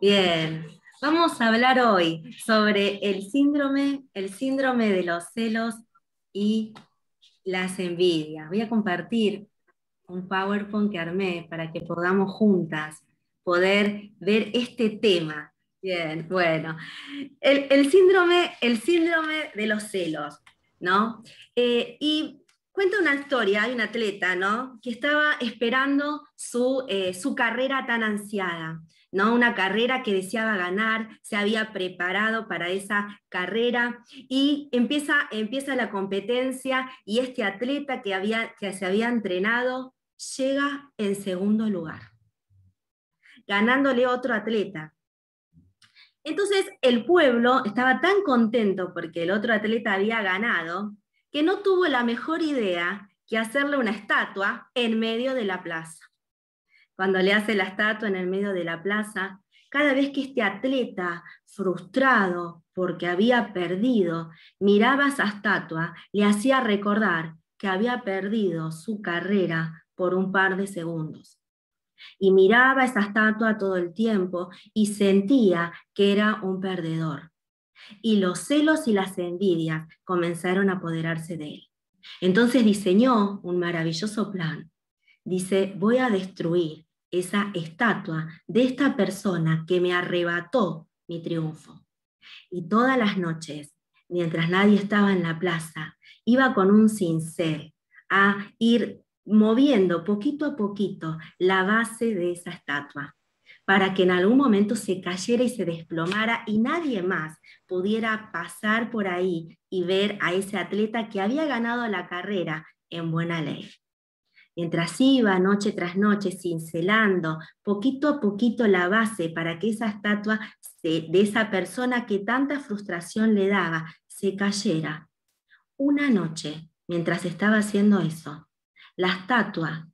Bien, vamos a hablar hoy sobre el síndrome de los celos y las envidias. Voy a compartir un PowerPoint que armé para que podamos juntas poder ver este tema. Bien, bueno, el síndrome de los celos, ¿no? Y cuenta una historia, hay un atleta, ¿no? Que estaba esperando su carrera tan ansiada, ¿no? Una carrera que deseaba ganar, se había preparado para esa carrera y empieza la competencia y este atleta que se había entrenado llega en segundo lugar, ganándole otro atleta. Entonces el pueblo estaba tan contento porque el otro atleta había ganado, que no tuvo la mejor idea que hacerle una estatua en medio de la plaza. Cuando le hace la estatua en el medio de la plaza, cada vez que este atleta, frustrado porque había perdido, miraba esa estatua, le hacía recordar que había perdido su carrera por un par de segundos. Y miraba esa estatua todo el tiempo y sentía que era un perdedor. Y los celos y las envidias comenzaron a apoderarse de él. Entonces diseñó un maravilloso plan. Dice, voy a destruir esa estatua de esta persona que me arrebató mi triunfo. Y todas las noches, mientras nadie estaba en la plaza, iba con un cincel a ir moviendo poquito a poquito la base de esa estatua, para que en algún momento se cayera y se desplomara y nadie más pudiera pasar por ahí y ver a ese atleta que había ganado la carrera en buena ley. Mientras iba noche tras noche cincelando poquito a poquito la base para que esa estatua de esa persona que tanta frustración le daba se cayera. Una noche, mientras estaba haciendo eso, la estatua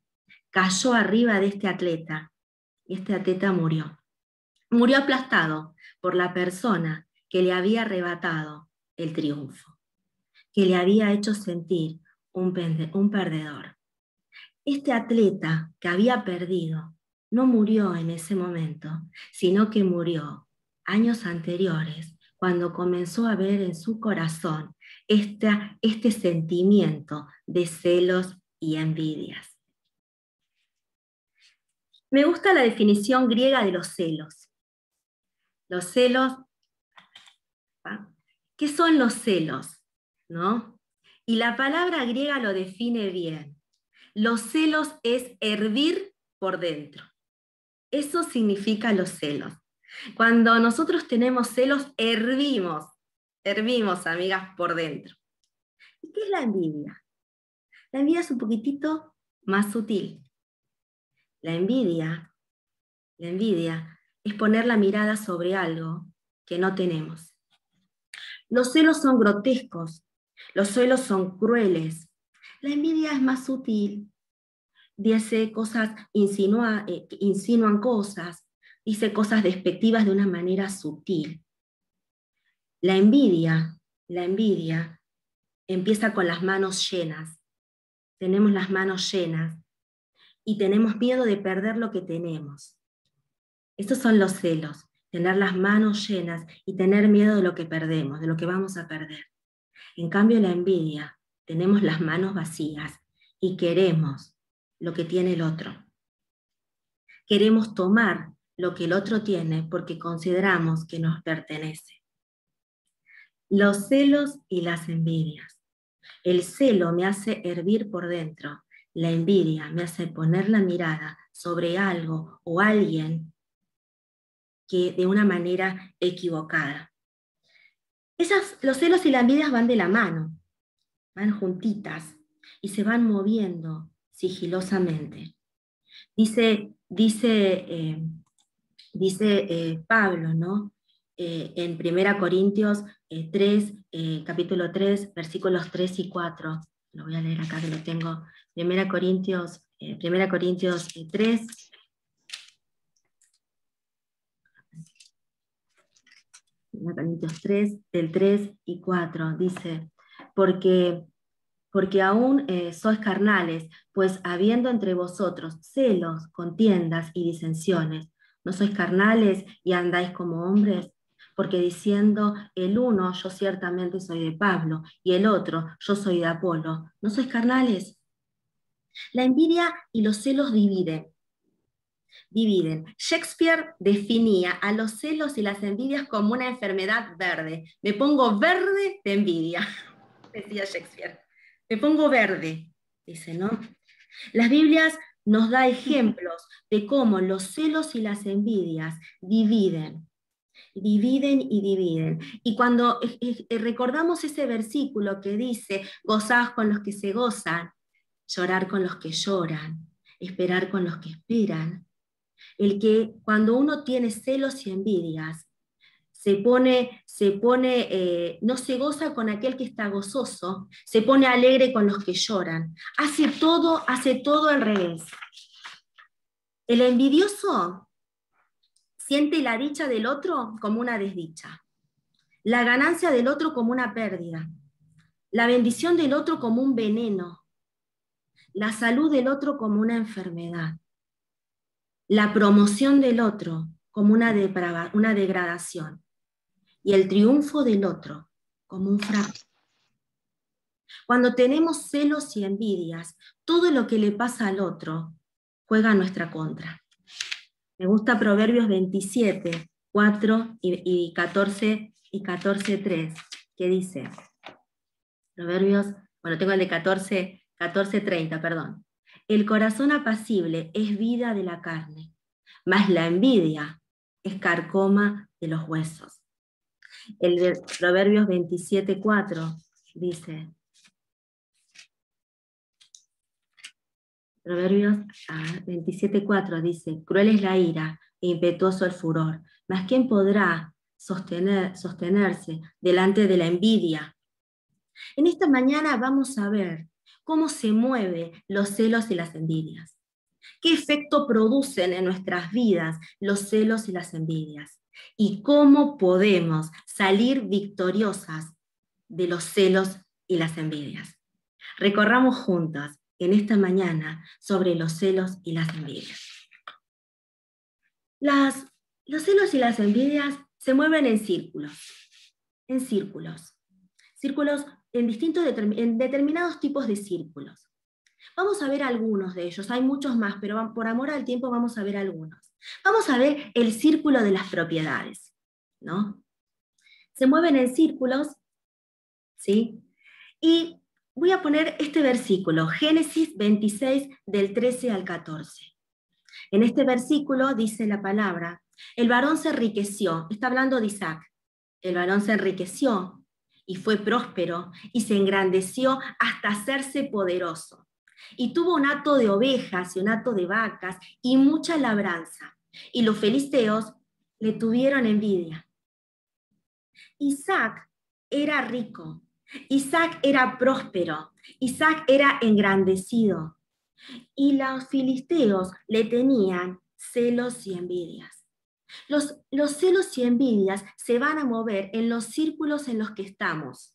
cayó arriba de este atleta y este atleta murió. Murió aplastado por la persona que le había arrebatado el triunfo, que le había hecho sentir un perdedor. Este atleta que había perdido no murió en ese momento, sino que murió años anteriores, cuando comenzó a ver en su corazón este sentimiento de celos y envidias. Me gusta la definición griega de los celos. Los celos, ¿qué son los celos? ¿No? Y la palabra griega lo define bien. Los celos es hervir por dentro. Eso significa los celos. Cuando nosotros tenemos celos, hervimos, amigas, por dentro. ¿Y qué es la envidia? La envidia es un poquitito más sutil. La envidia es poner la mirada sobre algo que no tenemos. Los celos son grotescos, los celos son crueles. La envidia es más sutil. Dice cosas, insinúan cosas, dice cosas despectivas de una manera sutil. La envidia empieza con las manos llenas. Tenemos las manos llenas y tenemos miedo de perder lo que tenemos. Estos son los celos, tener las manos llenas y tener miedo de lo que perdemos, de lo que vamos a perder. En cambio, la envidia, tenemos las manos vacías y queremos lo que tiene el otro. Queremos tomar lo que el otro tiene porque consideramos que nos pertenece. Los celos y las envidias. El celo me hace hervir por dentro. La envidia me hace poner la mirada sobre algo o alguien que de una manera equivocada. Los celos y la envidia van de la mano, van juntitas y se van moviendo sigilosamente. Dice Pablo, ¿no? En 1 Corintios 3, capítulo 3, versículos 3 y 4. Lo voy a leer acá que lo tengo. 1 Corintios 3. 1 Corintios 3, del 3 y 4. Dice, porque aún sois carnales, pues habiendo entre vosotros celos, contiendas y disensiones, ¿No sois carnales y andáis como hombres? Porque diciendo el uno, yo ciertamente soy de Pablo, y el otro, yo soy de Apolo, ¿no sois carnales? La envidia y los celos dividen. Shakespeare definía a los celos y las envidias como una enfermedad verde. Me pongo verde de envidia, decía Shakespeare. Me pongo verde, dice, ¿no? Las Biblias nos da ejemplos de cómo los celos y las envidias dividen y dividen. Y cuando recordamos ese versículo que dice, gozaos con los que se gozan, llorar con los que lloran, esperar con los que esperan, el que cuando uno tiene celos y envidias, no se goza con aquel que está gozoso, se pone alegre con los que lloran, hace todo al revés. El envidioso siente la dicha del otro como una desdicha, la ganancia del otro como una pérdida, la bendición del otro como un veneno, la salud del otro como una enfermedad, la promoción del otro como una degradación y el triunfo del otro como un fracaso. Cuando tenemos celos y envidias, todo lo que le pasa al otro juega en nuestra contra. Me gusta Proverbios 27, 4 y 14 y 14:3, que dice, Proverbios, bueno, tengo el de 14:30, perdón. El corazón apacible es vida de la carne, mas la envidia es carcoma de los huesos. El de Proverbios 27:4 dice, Proverbios 27:4 dice, cruel es la ira e impetuoso el furor, mas ¿quién podrá sostenerse delante de la envidia? En esta mañana vamos a ver cómo se mueven los celos y las envidias. ¿Qué efecto producen en nuestras vidas los celos y las envidias? Y cómo podemos salir victoriosas de los celos y las envidias. Recorramos juntas en esta mañana sobre los celos y las envidias. Los celos y las envidias se mueven en círculos en determinados tipos de círculos. Vamos a ver algunos de ellos, hay muchos más, pero por amor al tiempo vamos a ver algunos. Vamos a ver el círculo de las propiedades, ¿no? Se mueven en círculos, ¿sí? Y voy a poner este versículo, Génesis 26, del 13 al 14. En este versículo dice la palabra, el varón se enriqueció, está hablando de Isaac, el varón se enriqueció y fue próspero y se engrandeció hasta hacerse poderoso. Y tuvo un hato de ovejas y un hato de vacas y mucha labranza. Y los filisteos le tuvieron envidia. Isaac era rico, Isaac era próspero, Isaac era engrandecido. Y los filisteos le tenían celos y envidias. Los celos y envidias se van a mover en los círculos en los que estamos,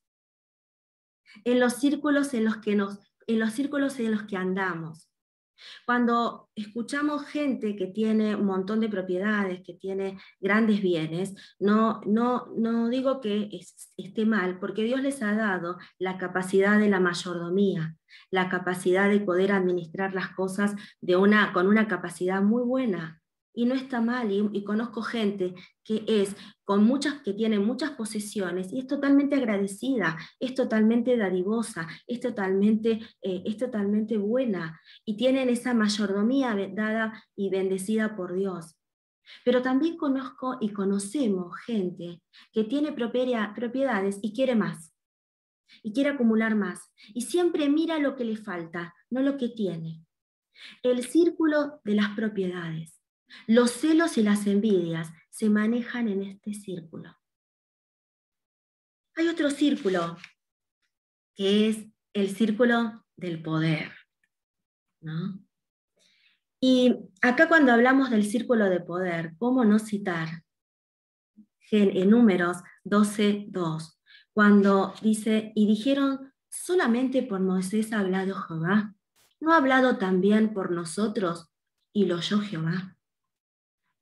en los círculos en los que andamos. Cuando escuchamos gente que tiene un montón de propiedades, que tiene grandes bienes, no digo que esté mal, porque Dios les ha dado la capacidad de la mayordomía, la capacidad de poder administrar las cosas con una capacidad muy buena. Y no está mal, y conozco gente que tiene muchas posesiones y es totalmente agradecida, es totalmente dadivosa, es totalmente buena, y tienen esa mayordomía dada y bendecida por Dios. Pero también conozco y conocemos gente que tiene propiedades y quiere más, y quiere acumular más, y siempre mira lo que le falta, no lo que tiene. El círculo de las propiedades. Los celos y las envidias se manejan en este círculo. Hay otro círculo, que es el círculo del poder, ¿no? Y acá cuando hablamos del círculo de poder, ¿cómo no citar en Números 12:2, cuando dice, y dijeron, solamente por Moisés ha hablado Jehová, ¿no ha hablado también por nosotros y lo oyó Jehová?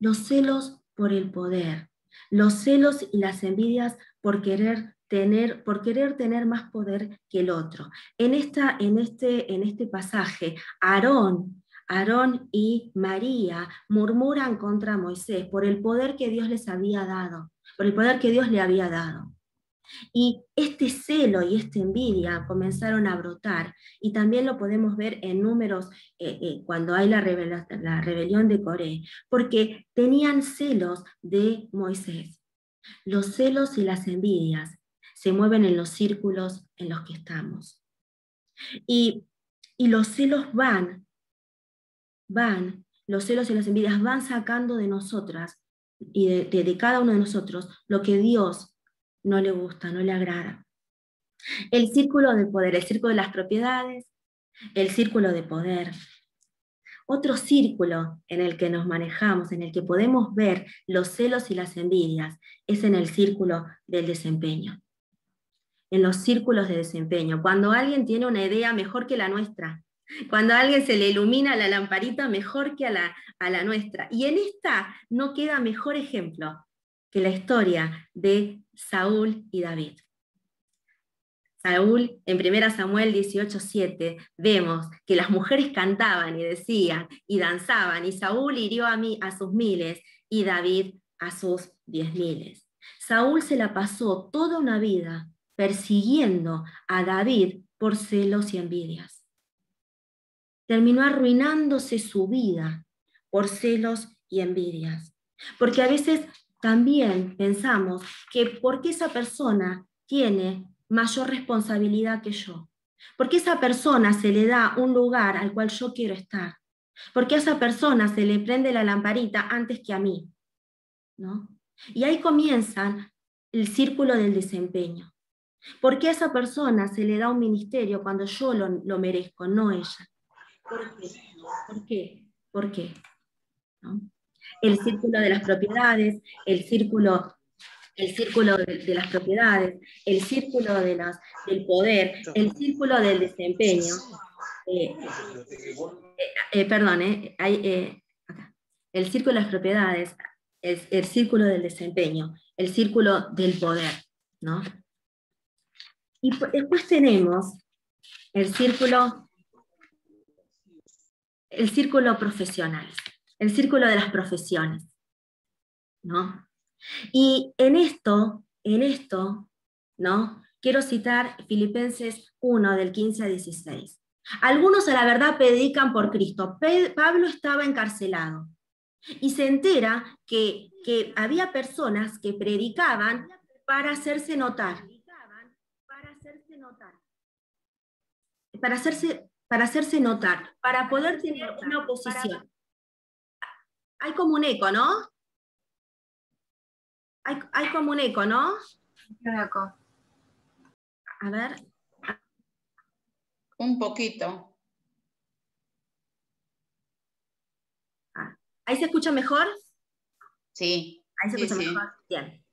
los celos por el poder, los celos y las envidias por querer tener más poder que el otro. En este pasaje, Aarón y María murmuran contra Moisés por el poder que Dios les había dado, por el poder que Dios le había dado. Y este celo y esta envidia comenzaron a brotar, y también lo podemos ver en Números cuando hay la rebelión de Coré, porque tenían celos de Moisés. Los celos y las envidias se mueven en los círculos en los que estamos. Y los celos los celos y las envidias van sacando de nosotras y de cada uno de nosotros lo que Dios no le gusta, no le agrada. El círculo de poder, el círculo de las propiedades, el círculo de poder. Otro círculo en el que nos manejamos, en el que podemos ver los celos y las envidias, es en el círculo del desempeño. En los círculos de desempeño, cuando alguien tiene una idea mejor que la nuestra, cuando a alguien se le ilumina la lamparita mejor que a la nuestra. Y en esta no queda mejor ejemplo que la historia de Saúl y David. Saúl, en 1 Samuel 18:7, vemos que las mujeres cantaban y decían y danzaban, y Saúl hirió a sus miles y David a sus 10.000. Saúl se la pasó toda una vida persiguiendo a David por celos y envidias. Terminó arruinándose su vida por celos y envidias. Porque a veces también pensamos que porque esa persona tiene mayor responsabilidad que yo, porque a esa persona se le da un lugar al cual yo quiero estar, porque a esa persona se le prende la lamparita antes que a mí, ¿no? Y ahí comienza el círculo del desempeño. ¿Por qué a esa persona se le da un ministerio cuando yo lo merezco, no ella? ¿Por qué? ¿Por qué? ¿Por qué? ¿No? El círculo de las propiedades, el círculo de las propiedades, el círculo del poder, el círculo del desempeño. Acá. El círculo de las propiedades, el círculo del desempeño, el círculo del poder, ¿no? Y después tenemos el círculo profesional, el círculo de las profesiones, ¿no? Y en esto, ¿no? Quiero citar Filipenses 1, del 15 al 16. Algunos a la verdad predican por Cristo. Pablo estaba encarcelado y se entera que había personas que predicaban para hacerse notar. Para poder tener una oposición. Hay como un eco, ¿no? Hay como un eco, ¿no? A ver. Un poquito. ¿Ahí se escucha mejor? Sí. Ahí se escucha mejor. Bien.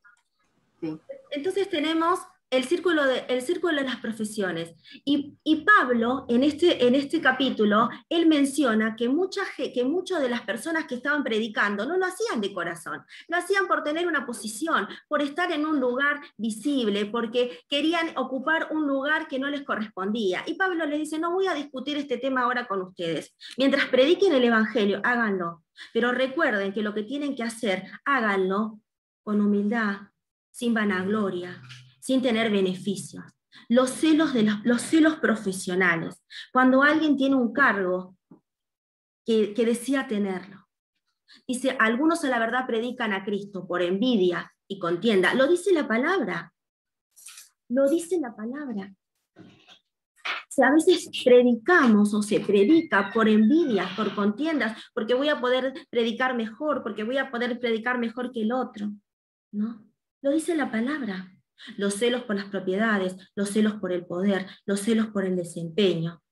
Sí. Entonces tenemos el círculo de las profesiones. Y Pablo, en este capítulo, él menciona que muchas de las personas que estaban predicando no lo hacían de corazón, lo hacían por tener una posición, por estar en un lugar visible, porque querían ocupar un lugar que no les correspondía. Y Pablo les dice, no voy a discutir este tema ahora con ustedes. Mientras prediquen el Evangelio, háganlo. Pero recuerden que lo que tienen que hacer, háganlo con humildad, sin vanagloria, sin tener beneficios. Los celos profesionales. Cuando alguien tiene un cargo que desea tenerlo. Dice, algunos a la verdad predican a Cristo por envidia y contienda. Lo dice la palabra. Lo dice la palabra. O sea, a veces predicamos o se predica por envidias, por contiendas, porque voy a poder predicar mejor, porque voy a poder predicar mejor que el otro, ¿no? Lo dice la palabra. Los celos por las propiedades, los celos por el poder, los celos por el desempeño,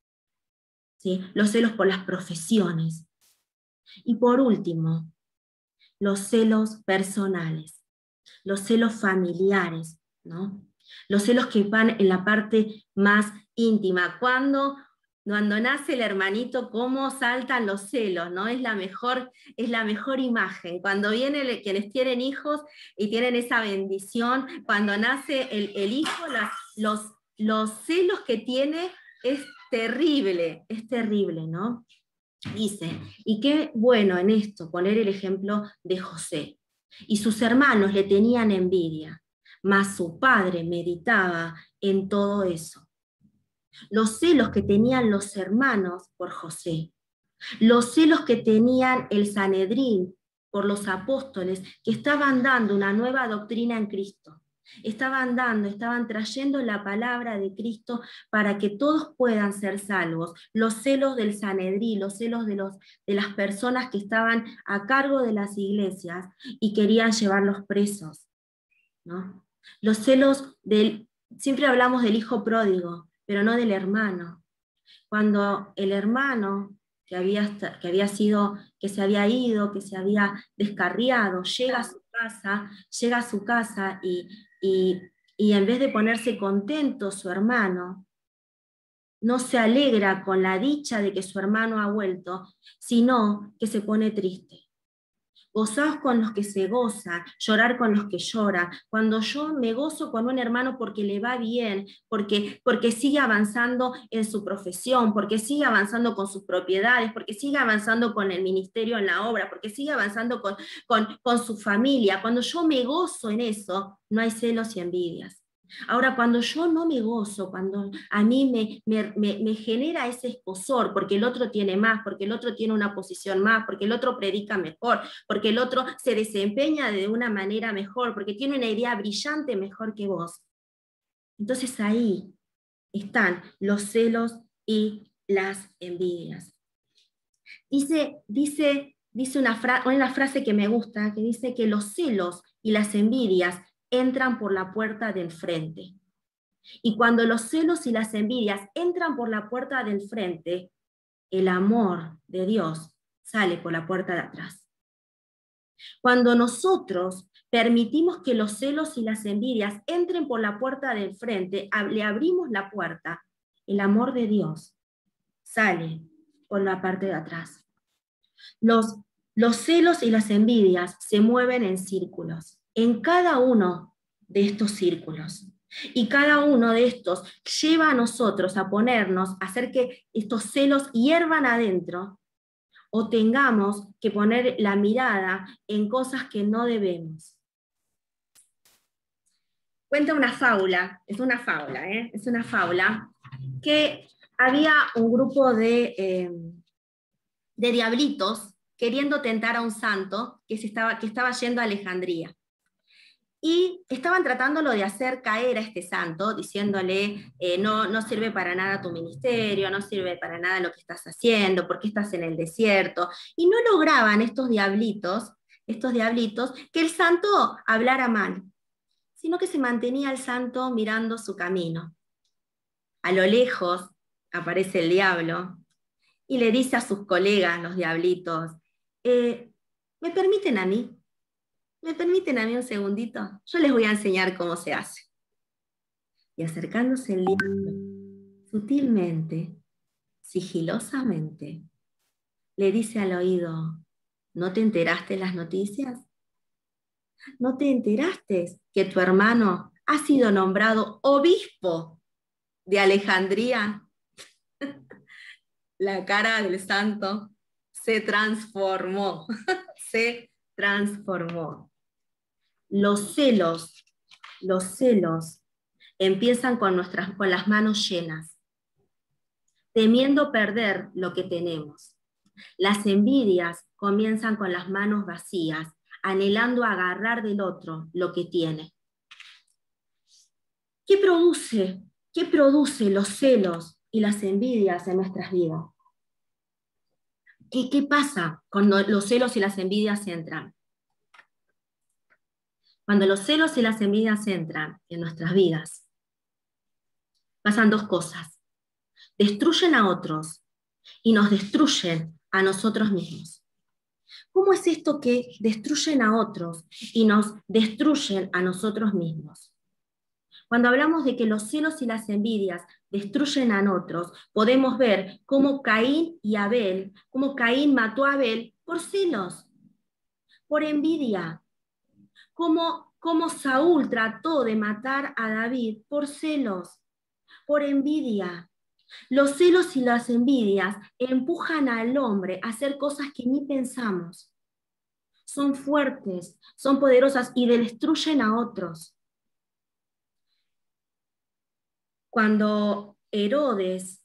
¿sí? Los celos por las profesiones. Y por último, los celos personales, los celos familiares, ¿no? Los celos que van en la parte más íntima, cuando Cuando nace el hermanito, cómo saltan los celos, ¿no? Es la mejor imagen. Cuando vienen quienes tienen hijos y tienen esa bendición, cuando nace el hijo, los celos que tiene es terrible, ¿no? Dice, y qué bueno en esto, poner el ejemplo de José. Y sus hermanos le tenían envidia, mas su padre meditaba en todo eso. Los celos que tenían los hermanos por José, los celos que tenían el Sanedrín por los apóstoles que estaban dando una nueva doctrina en Cristo. Estaban trayendo la palabra de Cristo para que todos puedan ser salvos. Los celos del Sanedrín, los celos de las personas que estaban a cargo de las iglesias y querían llevarlos presos, ¿no? Los celos siempre hablamos del hijo pródigo, pero no del hermano. Cuando el hermano que se había ido, que se había descarriado, llega a su casa y en vez de ponerse contento su hermano, no se alegra con la dicha de que su hermano ha vuelto, sino que se pone triste. Gozaos con los que se gozan, llorar con los que lloran. Cuando yo me gozo con un hermano porque le va bien, porque sigue avanzando en su profesión, porque sigue avanzando con sus propiedades, porque sigue avanzando con el ministerio en la obra, porque sigue avanzando con su familia, cuando yo me gozo en eso, no hay celos y envidias. Ahora, cuando yo no me gozo, cuando a mí me genera ese escozor, porque el otro tiene más, porque el otro tiene una posición más, porque el otro predica mejor, porque el otro se desempeña de una manera mejor, porque tiene una idea brillante mejor que vos. Entonces ahí están los celos y las envidias. Dice una frase que me gusta, que dice que los celos y las envidias entran por la puerta del frente. Y cuando los celos y las envidias entran por la puerta del frente, el amor de Dios sale por la puerta de atrás. Cuando nosotros permitimos que los celos y las envidias entren por la puerta del frente, le abrimos la puerta, el amor de Dios sale por la parte de atrás. Los celos y las envidias se mueven en círculos, en cada uno de estos círculos. Y cada uno de estos lleva a nosotros a ponernos, a hacer que estos celos hiervan adentro, o tengamos que poner la mirada en cosas que no debemos. Cuenta una fábula, es una fábula, que había un grupo de diablitos queriendo tentar a un santo que estaba yendo a Alejandría. Y estaban tratándolo de hacer caer a este santo, diciéndole, no sirve para nada tu ministerio, no sirve para nada lo que estás haciendo, ¿por qué estás en el desierto? Y no lograban estos diablitos, que el santo hablara mal, sino que se mantenía el santo mirando su camino. A lo lejos aparece el diablo y le dice a sus colegas, los diablitos, ¿me permiten a mí? ¿Me permiten a mí un segundito? Yo les voy a enseñar cómo se hace. Y acercándose el diablo, sutilmente, sigilosamente, le dice al oído, ¿no te enteraste de las noticias? ¿No te enteraste que tu hermano ha sido nombrado obispo de Alejandría? La cara del santo se transformó, se transformó. Los celos empiezan con las manos llenas, temiendo perder lo que tenemos. Las envidias comienzan con las manos vacías, anhelando agarrar del otro lo que tiene. ¿Qué produce los celos y las envidias en nuestras vidas? ¿Qué pasa cuando los celos y las envidias entran? Cuando los celos y las envidias entran en nuestras vidas, pasan dos cosas. Destruyen a otros y nos destruyen a nosotros mismos. ¿Cómo es esto que destruyen a otros y nos destruyen a nosotros mismos? Cuando hablamos de que los celos y las envidias destruyen a otros, podemos ver cómo Caín y Abel, cómo Caín mató a Abel por celos, por envidia, cómo Saúl trató de matar a David por celos, por envidia. Los celos y las envidias empujan al hombre a hacer cosas que ni pensamos. Son fuertes, son poderosas y destruyen a otros. Cuando Herodes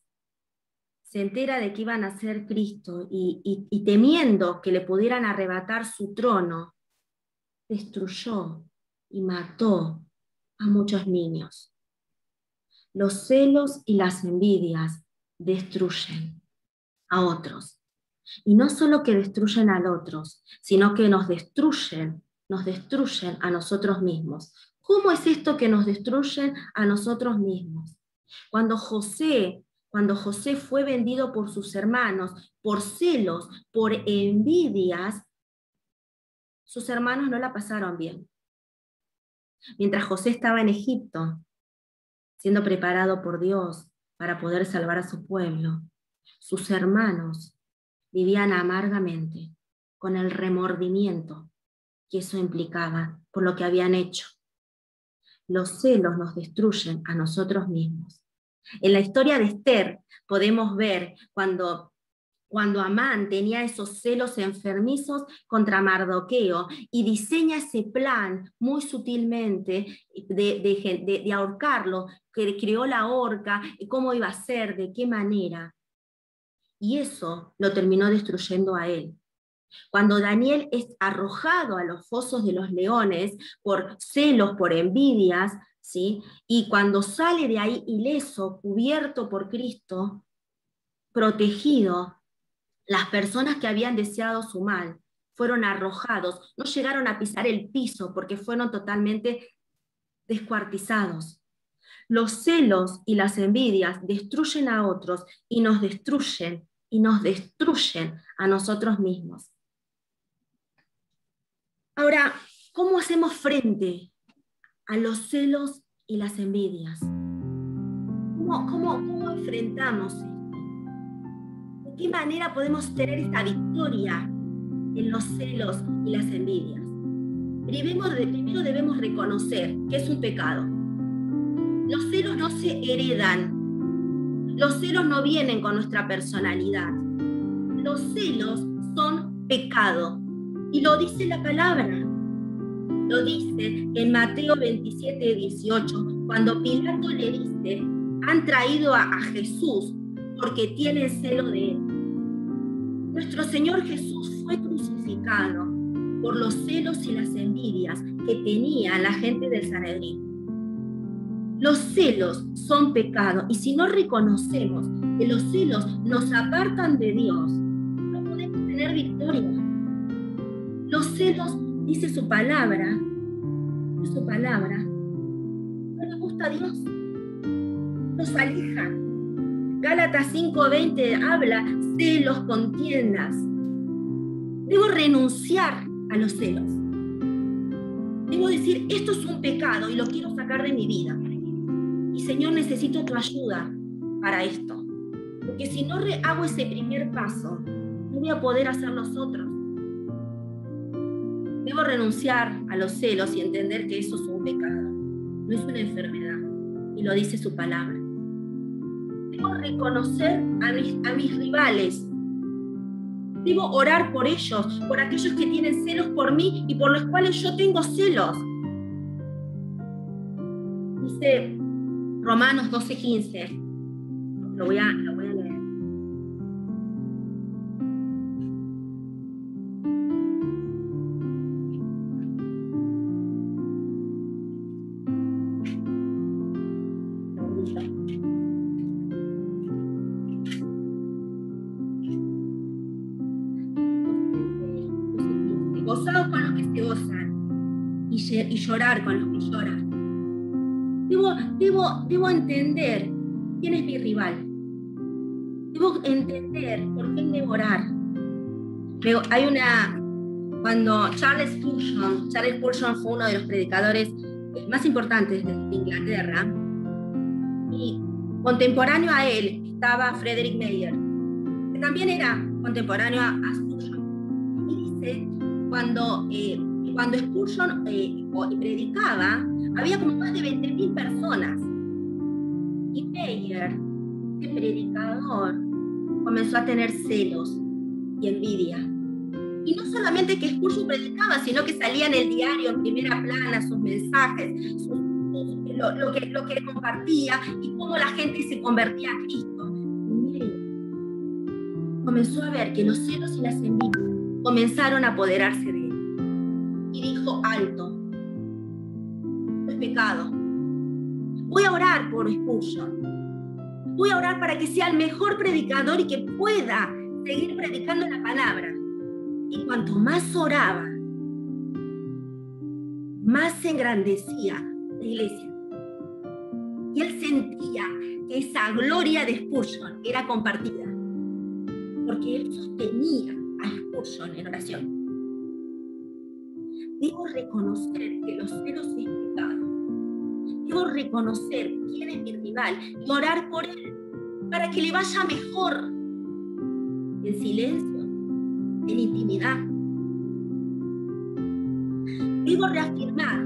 se entera de que iban a ser Cristo y temiendo que le pudieran arrebatar su trono, destruyó y mató a muchos niños. Los celos y las envidias destruyen a otros. Y no solo que destruyen a otros, sino que nos destruyen a nosotros mismos. ¿Cómo es esto que nos destruyen a nosotros mismos? Cuando José fue vendido por sus hermanos, por celos, por envidias, sus hermanos no la pasaron bien. Mientras José estaba en Egipto, siendo preparado por Dios para poder salvar a su pueblo, sus hermanos vivían amargamente con el remordimiento que eso implicaba por lo que habían hecho. Los celos nos destruyen a nosotros mismos. En la historia de Esther podemos ver cuando Amán tenía esos celos enfermizos contra Mardoqueo y diseña ese plan muy sutilmente de ahorcarlo, que creó la horca, cómo iba a ser, de qué manera. Y eso lo terminó destruyendo a él. Cuando Daniel es arrojado a los fosos de los leones por celos, por envidias, ¿sí? Y cuando sale de ahí ileso, cubierto por Cristo, protegido, las personas que habían deseado su mal fueron arrojados, no llegaron a pisar el piso porque fueron totalmente descuartizados. Los celos y las envidias destruyen a otros y nos destruyen a nosotros mismos. Ahora, ¿cómo hacemos frente a los celos y las envidias? ¿Cómo enfrentamos esto? ¿De qué manera podemos tener esta victoria en los celos y las envidias? Primero debemos reconocer que es un pecado. Los celos no se heredan. Los celos no vienen con nuestra personalidad. Los celos son pecado. Y lo dice la palabra. Lo dice en Mateo 27, 18, cuando Pilato le dice, han traído a Jesús porque tienen celo de él. Nuestro Señor Jesús fue crucificado por los celos y las envidias que tenía la gente del Sanedrín. Los celos son pecado y si no reconocemos que los celos nos apartan de Dios, no podemos tener victoria. Los celos, dice su palabra, no le gusta a Dios, nos aleja. Gálatas 5:20 habla celos, contiendas. Debo renunciar a los celos. Debo decir, esto es un pecado y lo quiero sacar de mi vida. Y Señor, necesito tu ayuda para esto. Porque si no hago ese primer paso, no voy a poder hacer los otros. Debo renunciar a los celos y entender que eso es un pecado. No es una enfermedad. Y lo dice su palabra. Debo reconocer a mis rivales. Debo orar por ellos, por aquellos que tienen celos por mí y por los cuales yo tengo celos. Dice Romanos 12:15. Lo voy a leer. Gozaos con los que se gozan y llorar con los que lloran. Debo entender quién es mi rival. Debo entender por quién debo orar. Cuando Charles Spurgeon fue uno de los predicadores más importantes de Inglaterra, y contemporáneo a él estaba Frederick Mayer, que también era contemporáneo a Spurgeon. Y dice, cuando Spurgeon predicaba, había como más de 20.000 personas. Y Mayer, este predicador, comenzó a tener celos y envidia. Y no solamente que Spurgeon predicaba, sino que salía en el diario en primera plana sus mensajes, lo que compartía y cómo la gente se convertía a Cristo. Y comenzó a ver que los celos y las envidias comenzaron a apoderarse de él. Y dijo, alto, es pecado. Voy a orar por Spurgeon. Voy a orar para que sea el mejor predicador y que pueda seguir predicando la palabra. Y cuanto más oraba, más se engrandecía la iglesia. Y él sentía que esa gloria de Spurgeon era compartida, porque él sostenía a Spurgeon en oración. Debo reconocer que los celos es pecado. Debo reconocer quién es mi rival y orar por él para que le vaya mejor. En silencio, en intimidad. Debo reafirmar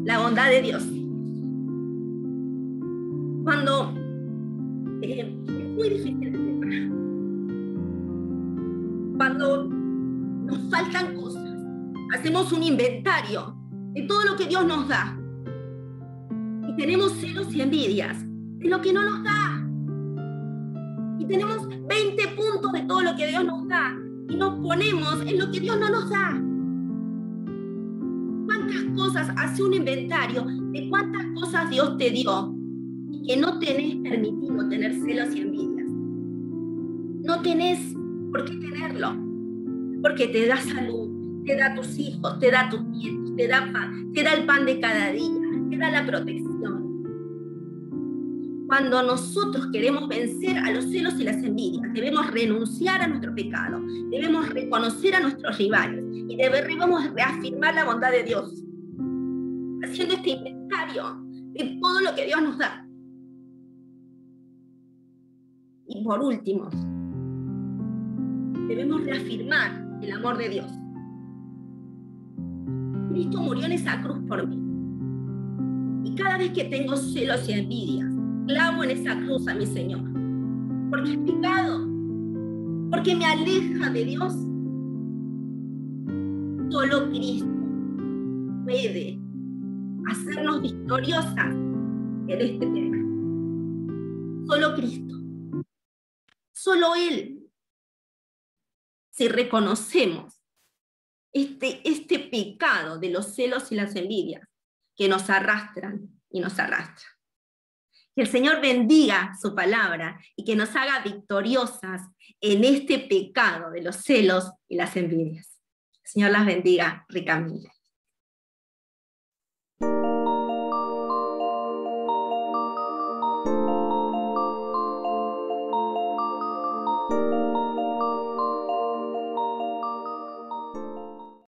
la bondad de Dios. Cuando es muy difícil de separar, cuando nos faltan cosas, hacemos un inventario de todo lo que Dios nos da y tenemos celos y envidias de lo que no nos da. Y tenemos 20 puntos de todo lo que Dios nos da y nos ponemos en lo que Dios no nos da. ¿Cuántas cosas? Hace un inventario de cuántas cosas Dios te dio y que no tenés permitido tener celos y envidias. No tenés por qué tenerlo, porque te da salud, te da tus hijos, te da tus nietos, te da pan, te da el pan de cada día, te da la protección. Cuando nosotros queremos vencer a los celos y las envidias, debemos renunciar a nuestro pecado, debemos reconocer a nuestros rivales y debemos reafirmar la bondad de Dios, haciendo este inventario de todo lo que Dios nos da. Y por último, debemos reafirmar el amor de Dios. Cristo murió en esa cruz por mí. Y cada vez que tengo celos y envidias, clavo en esa cruz a mi Señor, porque es pecado, porque me aleja de Dios. Solo Cristo puede hacernos victoriosas en este tema. Solo Cristo, solo Él. Si reconocemos este pecado de los celos y las envidias que nos arrastran y nos arrastran. Que el Señor bendiga su palabra y que nos haga victoriosas en este pecado de los celos y las envidias. El Señor las bendiga ricamente.